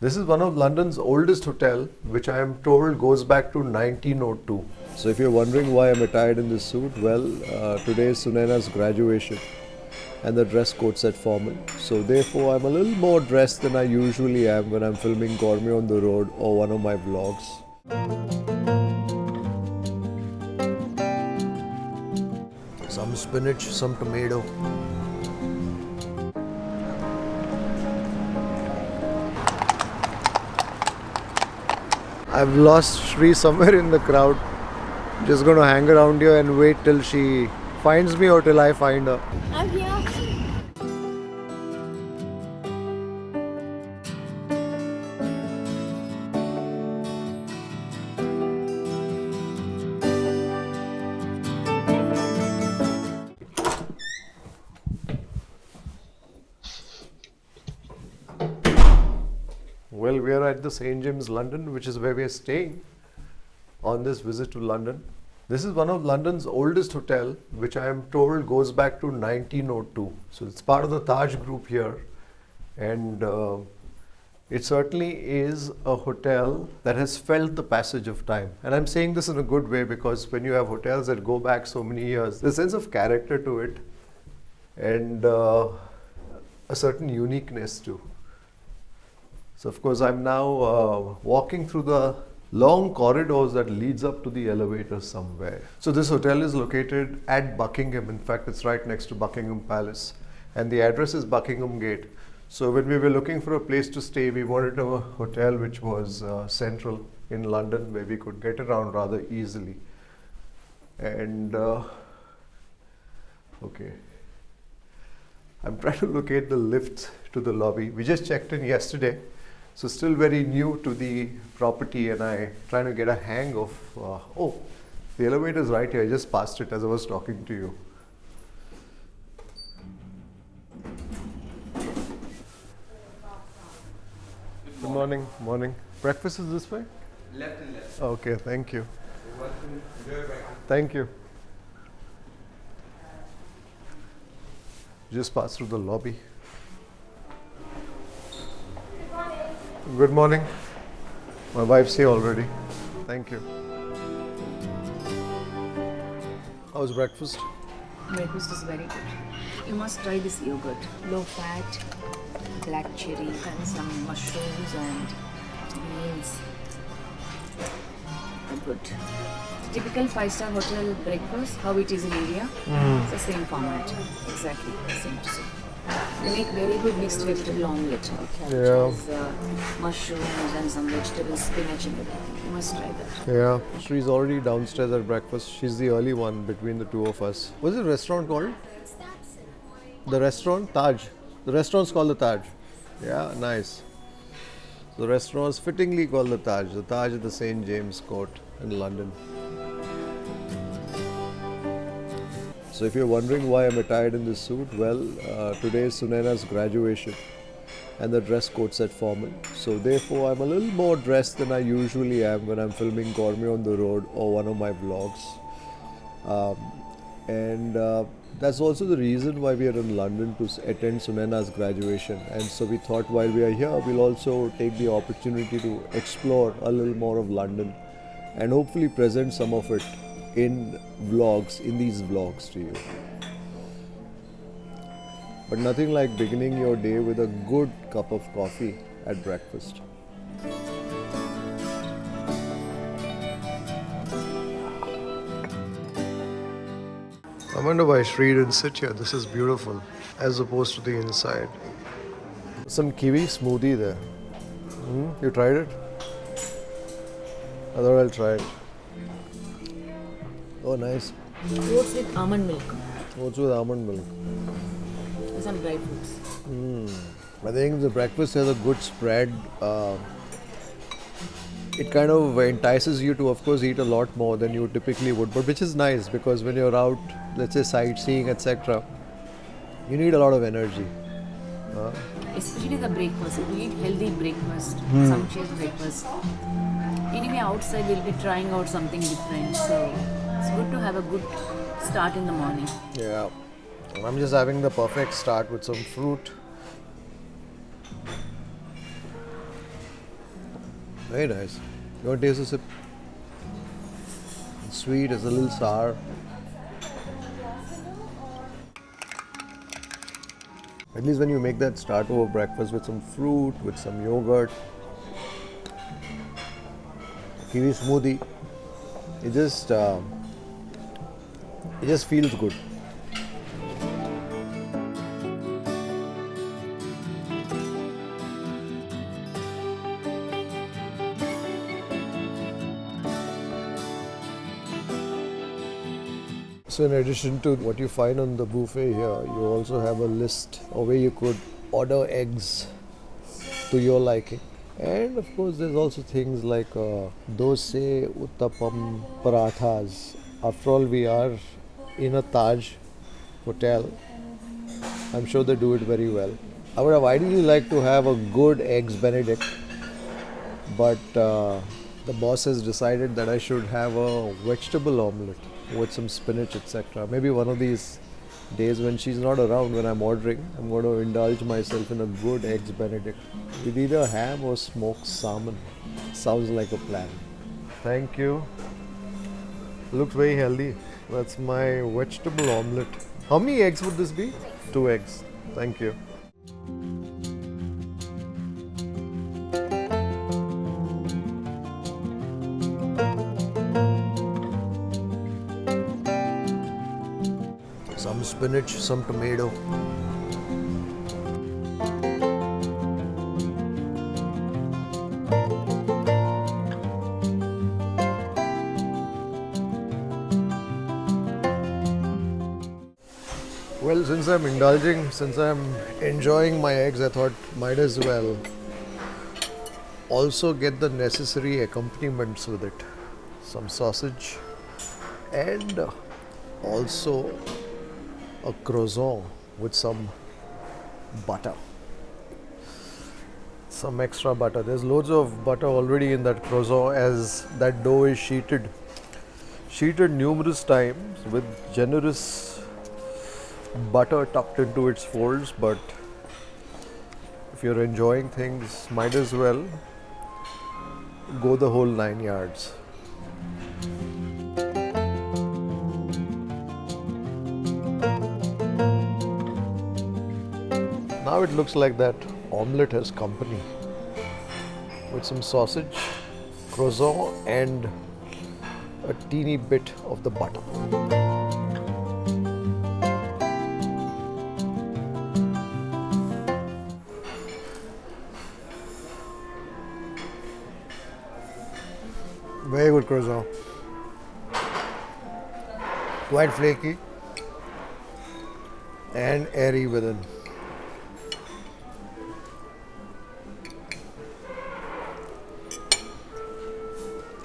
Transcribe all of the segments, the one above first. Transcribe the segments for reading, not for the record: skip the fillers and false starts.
This is one of London's oldest hotel, which I am told goes back to 1902. So if you're wondering why I'm attired in this suit, well, today is Sunaina's graduation and the dress code said formal. So therefore I'm a little more dressed than I usually am when I'm filming Gourmet on the road or one of my vlogs. Some spinach, some tomato. I've lost Shri somewhere in the crowd. Just gonna hang around here and wait till she finds me or till I find her. I'm here. Well, we are at the St. James, London, which is where we are staying on this visit to London. This is one of London's oldest hotel, which I am told goes back to 1902. So it's part of the Taj group here. And it certainly is a hotel that has felt the passage of time. And I'm saying this in a good way because when you have hotels that go back so many years, there's a sense of character to it and a certain uniqueness too. So of course I'm now walking through the long corridors that leads up to the elevator somewhere. So this hotel is located at Buckingham. In fact, it's right next to Buckingham Palace. And the address is Buckingham Gate. So when we were looking for a place to stay, we wanted a hotel which was central in London where we could get around rather easily. And okay. I'm trying to locate the lift to the lobby. We just checked in yesterday. So still very new to the property and I trying to get a hang of, oh, the elevator is right here. I just passed it as I was talking to you. Good morning, morning. Breakfast is this way? Left and left. Okay, thank you. You're welcome. Enjoy your breakfast. Thank you. Just passed through the lobby. Good morning. My wife's here already. Thank you. How's breakfast? Breakfast is very good. You must try this yogurt. Low fat, black cherry, and some mushrooms and beans. Good. Typical 5-star hotel breakfast, how it is in India. It's the same format. Exactly. Same to same. They make very good mixed vegetable omelette. Yeah. Mushrooms and some vegetables, spinach and everything. You must try that. Yeah, Shree's already downstairs at breakfast. She's the early one between the two of us. What's the restaurant called? The restaurant? Taj. The restaurant's called the Taj. Yeah, nice. The restaurant's fittingly called the Taj. The Taj at the St. James Court in London. So if you're wondering why I'm attired in this suit, well, today is Sunaina's graduation and the dress code said formal. So therefore I'm a little more dressed than I usually am when I'm filming Gourmet on the road or one of my vlogs. That's also the reason why we are in London to attend Sunaina's graduation. And so we thought while we are here, we'll also take the opportunity to explore a little more of London and hopefully present some of it in these vlogs to you. But nothing like beginning your day with a good cup of coffee at breakfast. I wonder why Shri didn't sit here. This is beautiful as opposed to the inside. Some kiwi smoothie there. You tried it? I thought I'll try it. Oh, nice. Oats with almond milk. Oats with almond milk. Some dry fruits. I think the breakfast has a good spread. It kind of entices you to, of course, eat a lot more than you typically would, but which is nice because when you're out, let's say sightseeing, etc., you need a lot of energy. Especially the breakfast. If you eat healthy breakfast, sumptuous breakfast. Anyway, outside we'll be trying out something different. So it's good to have a good start in the morning. Yeah. I'm just having the perfect start with some fruit. Very nice. You want to taste a sip? It's sweet, it's a little sour. At least when you make that start over breakfast with some fruit, with some yogurt, kiwi smoothie, it just feels good. So in addition to what you find on the buffet here, you also have a list of where you could order eggs to your liking. And of course there's also things like dosa, uttapam, parathas. After all, we are in a Taj hotel. I'm sure they do it very well. I would have ideally liked to have a good eggs benedict, but the boss has decided that I should have a vegetable omelette with some spinach, etc. Maybe one of these days when she's not around, when I'm ordering, I'm going to indulge myself in a good eggs benedict with either ham or smoked salmon. Sounds like a plan. Thank you. Looks very healthy. That's my vegetable omelette. How many eggs would this be? 2 eggs. Thank you. Some spinach, some tomato. Well, since I'm enjoying my eggs, I thought might as well also get the necessary accompaniments with it. Some sausage and also a croissant with some butter. Some extra butter. There's loads of butter already in that croissant as that dough is sheeted numerous times with generous butter tucked into its folds. But if you're enjoying things, might as well go the whole 9 yards. Now it looks like that omelette has company with some sausage, croissant and a teeny bit of the butter. Very good croissant. Quite flaky and airy within.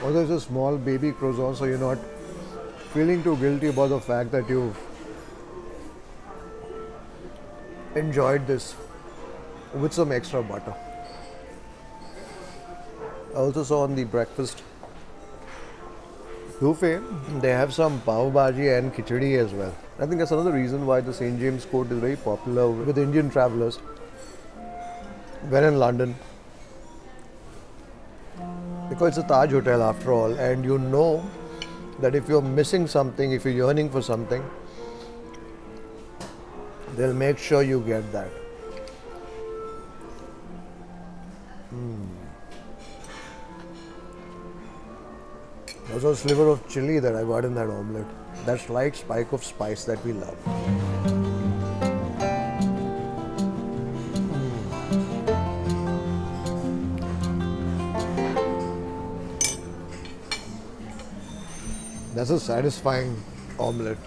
Although it's a small baby croissant, so you're not feeling too guilty about the fact that you've enjoyed this with some extra butter. I also saw on the breakfast buffet, they have some pav bhaji and khichdi as well. I think that's another reason why the St. James Court is very popular with Indian travelers when in London. Because it's a Taj hotel after all, and you know that if you're missing something, if you're yearning for something, they'll make sure you get that. Also a sliver of chili that I got in that omelette. That slight spike of spice that we love. That's a satisfying omelette.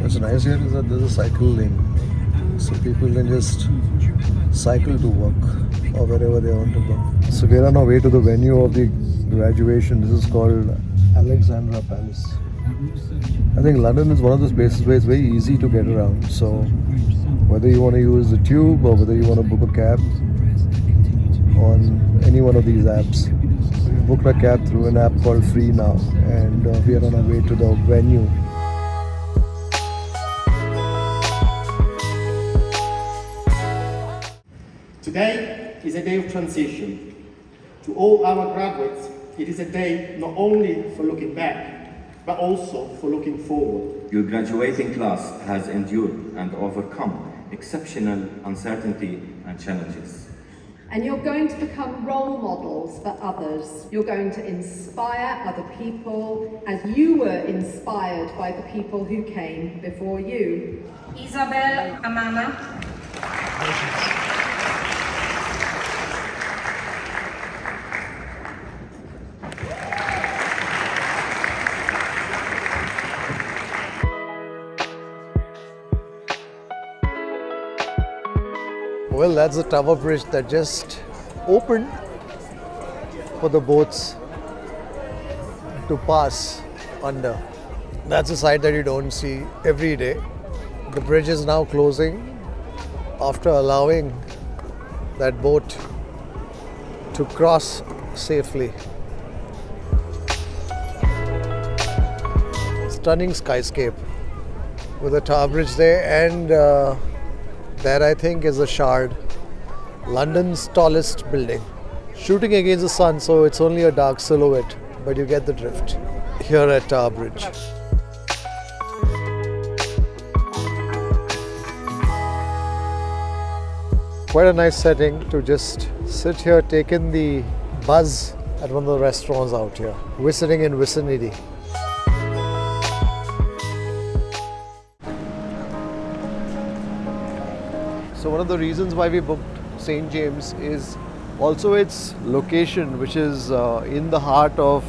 What's nice here is that there's a cycle lane, so people can just cycle to work or wherever they want to go. So we're on our way to the venue of the graduation. This is called Alexandra Palace. I think London is one of those places where it's very easy to get around. So whether you want to use the tube or whether you want to book a cab on any one of these apps. We booked a cab through an app called Free Now, and we are on our way to the venue. Today is a day of transition. To all our graduates, it is a day not only for looking back, but also for looking forward. Your graduating class has endured and overcome exceptional uncertainty and challenges. And you're going to become role models for others. You're going to inspire other people as you were inspired by the people who came before you. Isabel, Amanna. Well, that's the Tower Bridge that just opened for the boats to pass under. That's a sight that you don't see every day. The bridge is now closing after allowing that boat to cross safely. Stunning skyscape with a Tower Bridge there, and that I think is a Shard, London's tallest building. Shooting against the sun, so it's only a dark silhouette, but you get the drift here at Tower Bridge. Quite a nice setting to just sit here, take in the buzz at one of the restaurants out here. We're sitting in vicinity. So one of the reasons why we booked St. James is also its location, which is in the heart of,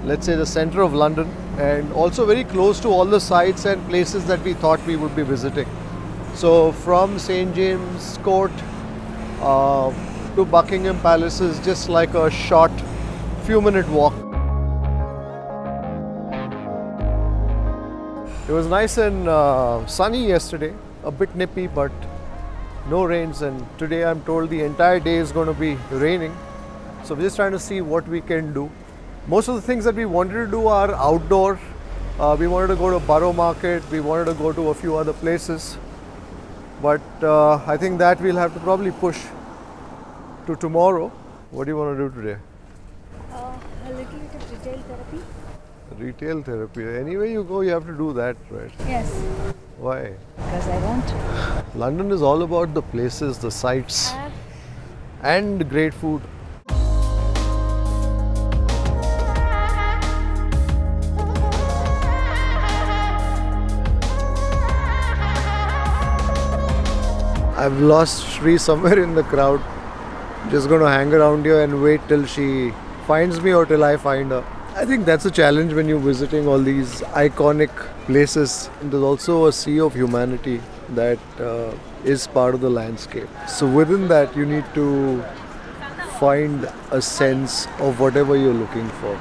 let's say, the center of London, and also very close to all the sites and places that we thought we would be visiting. So from St. James Court to Buckingham Palace is just like a short few-minute walk. It was nice and sunny yesterday, a bit nippy, but no rains, and today I'm told the entire day is going to be raining. So we're just trying to see what we can do. Most of the things that we wanted to do are outdoor. We wanted to go to Borough Market, we wanted to go to a few other places. But I think that we'll have to probably push to tomorrow. What do you want to do today? A little bit of retail therapy. Retail therapy. Anywhere you go, you have to do that, right? Yes, Why? because I want to. London is all about the places, the sights, and great food. I've lost Shri somewhere in the crowd. Just going to hang around here and wait till she finds me or till I find her. I think that's a challenge when you're visiting all these iconic places. And there's also a sea of humanity that is part of the landscape. So within that, you need to find a sense of whatever you're looking for.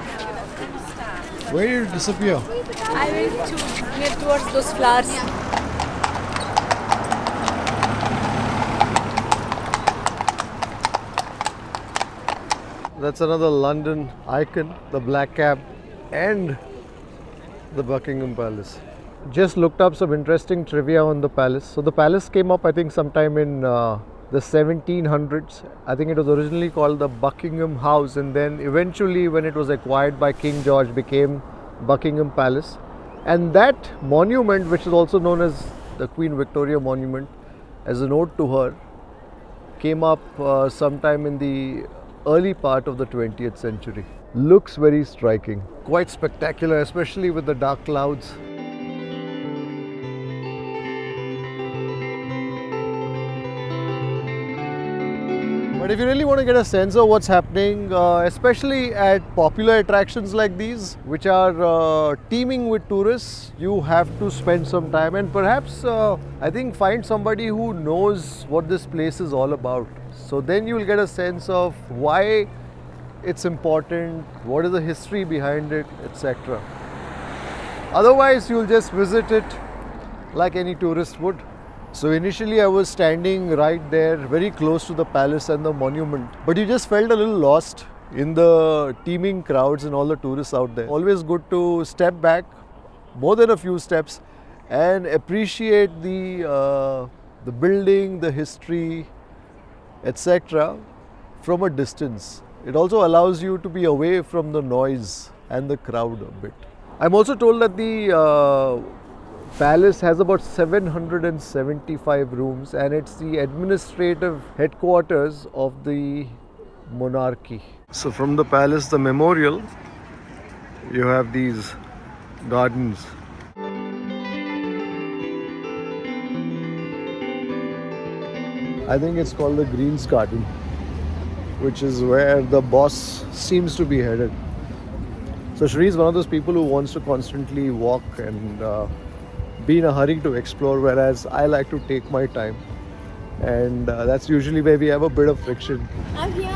Where did it disappear? I went to near towards those flowers. That's another London icon, the black cab and the Buckingham Palace. Just looked up some interesting trivia on the palace. So the palace came up, I think, sometime in the 1700s. I think it was originally called the Buckingham House, and then eventually when it was acquired by King George became Buckingham Palace. And that monument, which is also known as the Queen Victoria Monument, as a note to her, came up sometime in the early part of the 20th century. Looks very striking, quite spectacular, especially with the dark clouds. But if you really want to get a sense of what's happening, especially at popular attractions like these, which are teeming with tourists, you have to spend some time and perhaps, I think, find somebody who knows what this place is all about. So then you will get a sense of why it's important, what is the history behind it, etc. Otherwise, you'll just visit it like any tourist would. So initially I was standing right there, very close to the palace and the monument. But you just felt a little lost in the teeming crowds and all the tourists out there. Always good to step back, more than a few steps, and appreciate the building, the history, etc. from a distance. It also allows you to be away from the noise and the crowd a bit. I'm also told that the palace has about 775 rooms and it's the administrative headquarters of the monarchy. So from the palace, the memorial, you have these gardens. I think it's called the Greens Garden, which is where the boss seems to be headed. So Shri is one of those people who wants to constantly walk and be in a hurry to explore, whereas I like to take my time. And that's usually where we have a bit of friction. I'm here.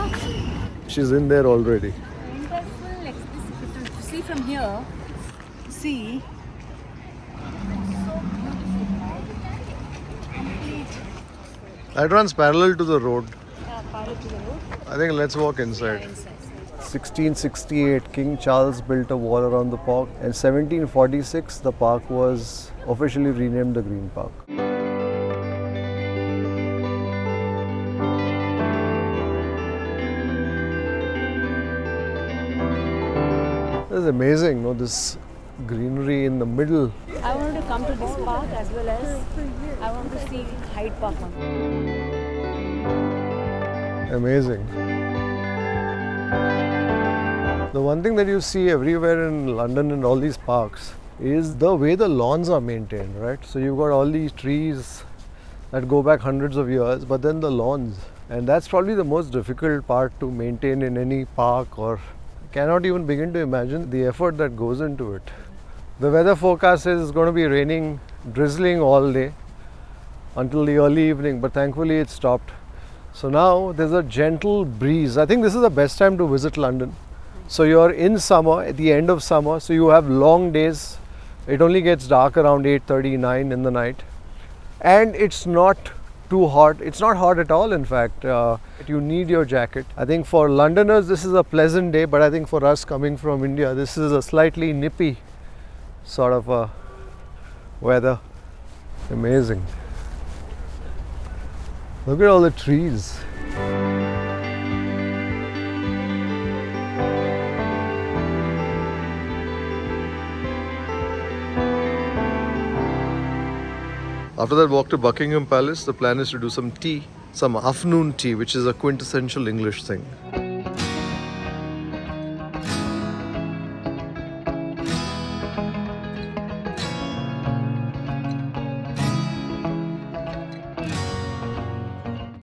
She's in there already. Wonderful, like this. To see from here, see. That runs parallel to the road. Parallel to the road. I think let's walk inside. Yeah, inside. 1668, King Charles built a wall around the park, and 1746, the park was officially renamed the Green Park. This is amazing, no? This greenery in the middle. I wanted to come to this park as well as I want to see Hyde Park. Amazing. The one thing that you see everywhere in London and all these parks is the way the lawns are maintained, right? So you've got all these trees that go back hundreds of years, but then the lawns. And that's probably the most difficult part to maintain in any park, or I cannot even begin to imagine the effort that goes into it. The weather forecast says it's going to be raining, drizzling all day until the early evening, but thankfully it stopped. So now there's a gentle breeze. I think this is the best time to visit London. So you're in summer, at the end of summer, so you have long days. It only gets dark around 8:39 in the night. And it's not too hot. It's not hot at all, in fact. You need your jacket. I think for Londoners, this is a pleasant day, but I think for us coming from India, this is a slightly nippy sort of weather. Amazing. Look at all the trees. After that walk to Buckingham Palace, the plan is to do some tea, some afternoon tea, which is a quintessential English thing.